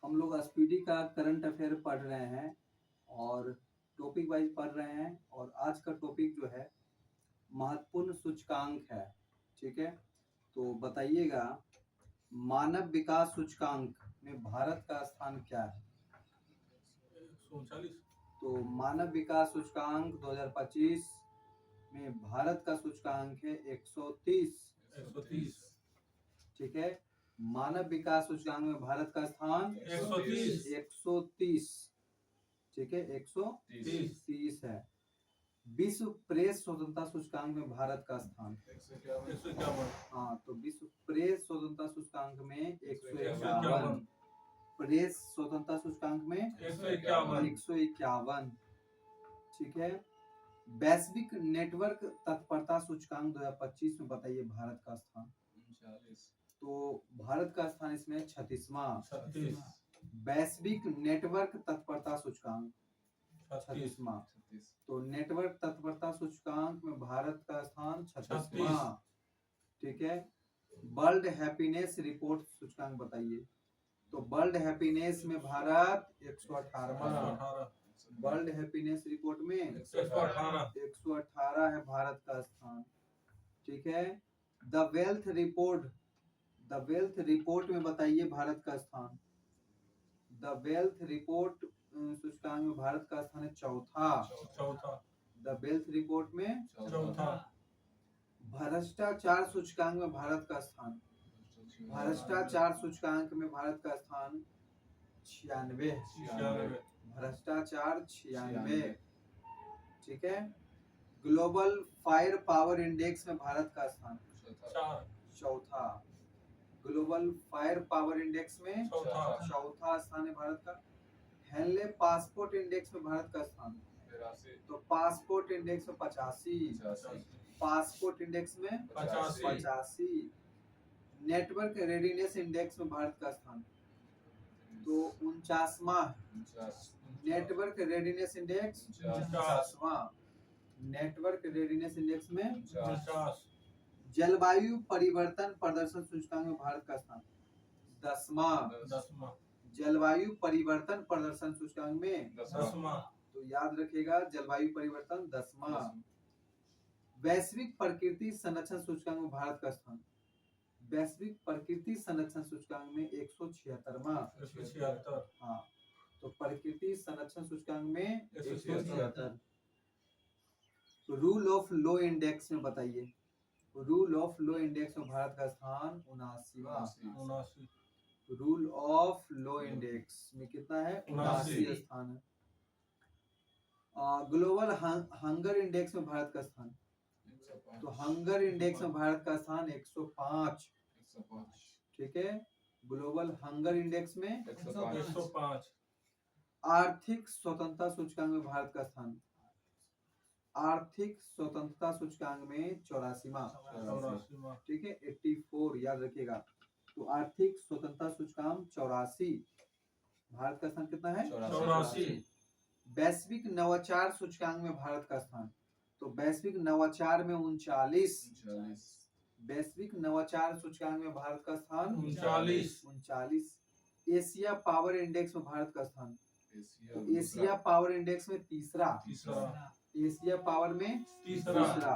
हम लोग एसपीडी का करंट अफेयर पढ़ रहे हैं और टॉपिक वाइज पढ़ रहे हैं। और आज का टॉपिक जो है महत्वपूर्ण सूचकांक है। ठीक है, तो बताइएगा मानव विकास सूचकांक में भारत का स्थान क्या है? 139। तो मानव विकास सूचकांक 2025 में भारत का सूचकांक है 130। ठीक है, मानव विकास सूचकांक में भारत का स्थान 130। ठीक है, 130 है। विश्व प्रेस स्वतंत्रता सूचकांक में भारत का स्थान 151। हाँ, तो विश्व प्रेस स्वतंत्रता सूचकांक में 151। प्रेस स्वतंत्रता सूचकांक में 151। ठीक है, वैश्विक नेटवर्क तत्परता सूचकांक 2025 में बताइए भारत का स्थान। तो भारत का स्थान इसमें 36वां। वैश्विक नेटवर्क तत्परता सूचकांक 36वां। तो नेटवर्क तत्परता सूचकांक में भारत का स्थान 36वां। ठीक है, वर्ल्ड हैप्पीनेस रिपोर्ट सूचकांक बताइए। तो वर्ल्ड हैप्पीनेस में भारत 118वां। वर्ल्ड हैप्पीनेस रिपोर्ट में 118 है भारत का स्थान। ठीक है, द वेल्थ रिपोर्ट में बताइए भारत का स्थान। द वेल्थ रिपोर्ट सूचकांक में भारत का स्थान है चौथा। द वेल्थ रिपोर्ट में चौथा। भ्रष्टाचार सूचकांक में भारत का स्थान। भ्रष्टाचार सूचकांक में भारत का स्थान 96। भ्रष्टाचार 96। ठीक है, ग्लोबल फायर पावर इंडेक्स में भारत का स्थान चौथा। ग्लोबल फायर पावर इंडेक्स में चौथा स्थान है भारत का। हेनले पासपोर्ट इंडेक्स में भारत का स्थान तो पासपोर्ट इंडेक्स में 85। पासपोर्ट इंडेक्स में 85। नेटवर्क रेडीनेस इंडेक्स में भारत का स्थान तो 49वां। नेटवर्क रेडीनेस इंडेक्स 49वां। नेटवर्क रेडीनेस इंडेक्स में 50। जलवायु परिवर्तन प्रदर्शन सूचकांक में भारत का स्थान 10वां। जलवायु परिवर्तन प्रदर्शन सूचकांक में 10वां। तो याद रखिएगा जलवायु परिवर्तन 10वां। वैश्विक प्रकृति संरक्षण सूचकांक में भारत का स्थान वैश्विक प्रकृति संरक्षण सूचकांक में 176वां। हाँ, तो प्रकृति संरक्षण सूचकांक में 176। रूल ऑफ लॉ इंडेक्स में बताइए। रूल ऑफ लॉ इंडेक्स में भारत का स्थान 79वां। रूल ऑफ लॉ इंडेक्स में कितना है? 79 स्थान है। ग्लोबल हंगर इंडेक्स में भारत का स्थान तो हंगर इंडेक्स में भारत का स्थान 105। ठीक है, ग्लोबल हंगर इंडेक्स में 105। आर्थिक स्वतंत्रता सूचकांक में भारत का स्थान आर्थिक स्वतंत्रता सूचकांक में 84वां। ठीक है, 84 याद रखिएगा। तो आर्थिक स्वतंत्रता सूचकांक 84। भारत का स्थान कितना है? 84। वैश्विक नवाचार सूचकांक में भारत का स्थान तो वैश्विक नवाचार में 39। वैश्विक नवाचार सूचकांक में भारत का स्थान 39। एशिया पावर इंडेक्स में भारत का स्थान तो एशिया पावर इंडेक्स में तीसरा। एशिया पावर में तीसरा।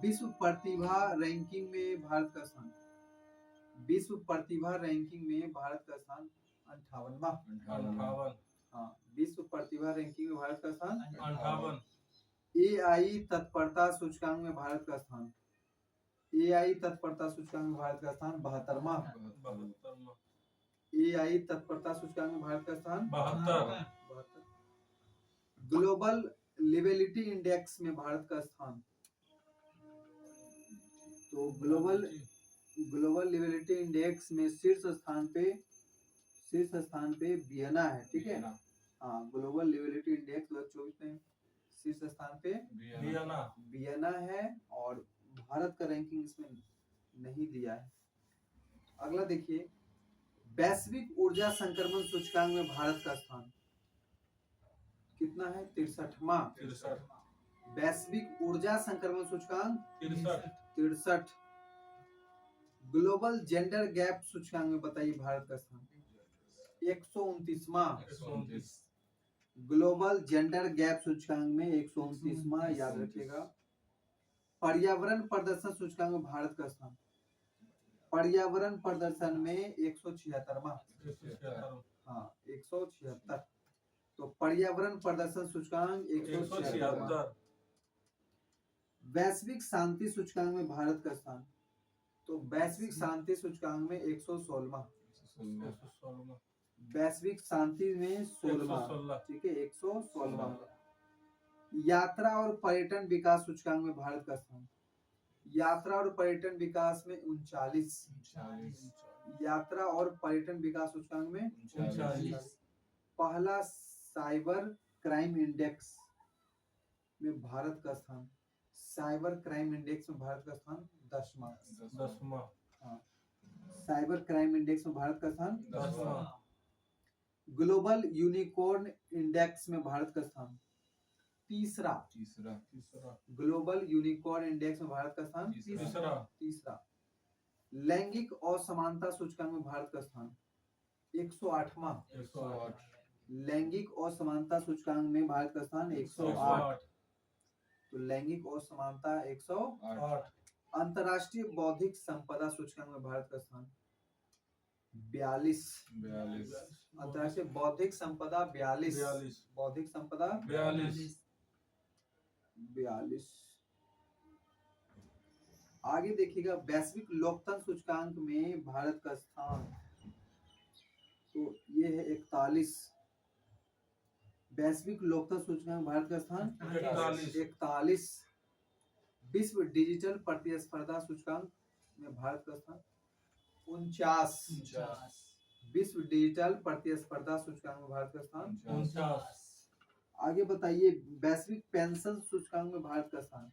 विश्व प्रतिभा रैंकिंग में भारत का स्थान विश्व प्रतिभा रैंकिंग में भारत का स्थान 58वां। हाँ, विश्व प्रतिभा रैंकिंग में भारत का स्थान 58। एआई तत्परता सूचकांक में भारत का स्थान एआई तत्परता सूचकांक में भारत का स्थान 72वां। एआई तत्परता सूचकांक में भारत का स्थान 72। ग्लोबल लिवेलिटी इंडेक्स में भारत का स्थान तो ग्लोबल लिवेलिटी इंडेक्स में शीर्ष स्थान पे वियना है। ठीक है, हाँ, ग्लोबल लिवेलिटी इंडेक्स 2024 में शीर्ष स्थान पे वियना है और भारत का रैंकिंग इसमें नहीं दिया है। अगला देखिए, वैश्विक ऊर्जा संक्रमण सूचकांक में भारत का स्थान कितना है? 63वां। वैश्विक ऊर्जा संक्रमण सूचकांक 63। ग्लोबल जेंडर गैप सूचकांक में बताइए भारत का स्थान 129वां 129 ग्लोबल जेंडर गैप सूचकांक में 129वां, याद रखिएगा। पर्यावरण प्रदर्शन सूचकांक में भारत का स्थान, पर्यावरण प्रदर्शन में 176वां, 176 हाँ 176। तो पर्यावरण प्रदर्शन सूचकांक 176। 176 वैश्विक शांति सूचकांक में भारत का स्थान, तो वैश्विक शांति सूचकांक में 116वां, 116 वैश्विक शांति में 16वां, 116 ठीक है 116वां। यात्रा और पर्यटन विकास सूचकांक में भारत का स्थान, यात्रा और पर्यटन विकास में 39, यात्रा और पर्यटन विकास सूचकांक में 39। पहला साइबर क्राइम इंडेक्स में भारत का स्थान, साइबर क्राइम इंडेक्स में भारत का स्थान 10वां, 10वां हाँ साइबर क्राइम इंडेक्स में भारत का स्थान 10वां ग्लोबल यूनिकॉर्न इंडेक्स में भारत का स्थान तीसरा, ग्लोबल यूनिकॉर्न इंडेक्स में भारत का स्थान तीसरा। लैंगिक असमानता सूचकांक में भारत का स्थान 108वां, 108 लैंगिक असमानता सूचकांक में भारत का स्थान 108। तो लैंगिक असमानता 108। अंतर्राष्ट्रीय बौद्धिक संपदा सूचकांक में भारत का स्थान 42, अंतर्राष्ट्रीय बौद्धिक संपदा 42, बौद्धिक संपदा 42। आगे देखिएगा वैश्विक लोकतंत्र सूचकांक में भारत का स्थान, तो ये है 41, वैश्विक लोकतंत्र सूचकांक में भारत का स्थान 41। विश्व डिजिटल प्रतिस्पर्धा सूचकांक में भारत का स्थान 49, विश्व डिजिटल प्रतिस्पर्धा सूचकांक में भारत का स्थान 49। आगे बताइए वैश्विक पेंशन सूचकांक में भारत का स्थान,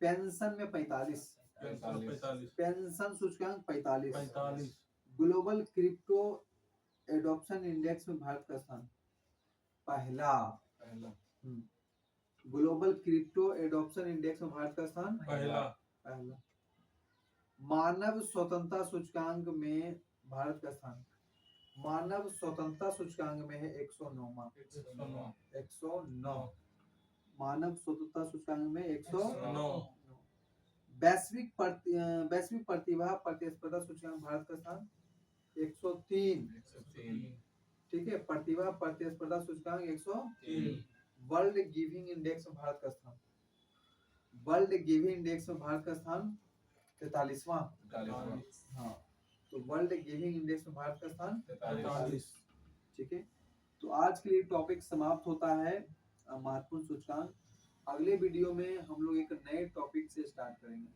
पेंशन में 45, पेंशन सूचकांक 45। ग्लोबल क्रिप्टो एडॉप्शन इंडेक्स में भारत का स्थान पहला, ग्लोबल क्रिप्टो एडॉप्शन इंडेक्स में भारत का स्थान पहला। मानव स्वतंत्रता सूचकांक में भारत का स्थान, मानव स्वतंत्रता सूचकांक में है 109वां, 109, मानव स्वतंत्रता सूचकांक में 109। वैश्विक प्रतिभा प्रतिस्पर्धा सूचकांक भारत का स्थान 103, ठीक है प्रतिभा प्रतिस्पर्धा सूचकांक 103। वर्ल्ड गिविंग इंडेक्स में भारत का स्थान, वर्ल्ड गिविंग इंडेक्स में भारत का स्थान 43वां, हाँ तो वर्ल्ड गिविंग इंडेक्स में भारत का स्थान 43, ठीक है। तो आज के लिए टॉपिक समाप्त होता है महत्वपूर्ण सूचकांक। अगले वीडियो में हम लोग एक नए टॉपिक से स्टार्ट करेंगे।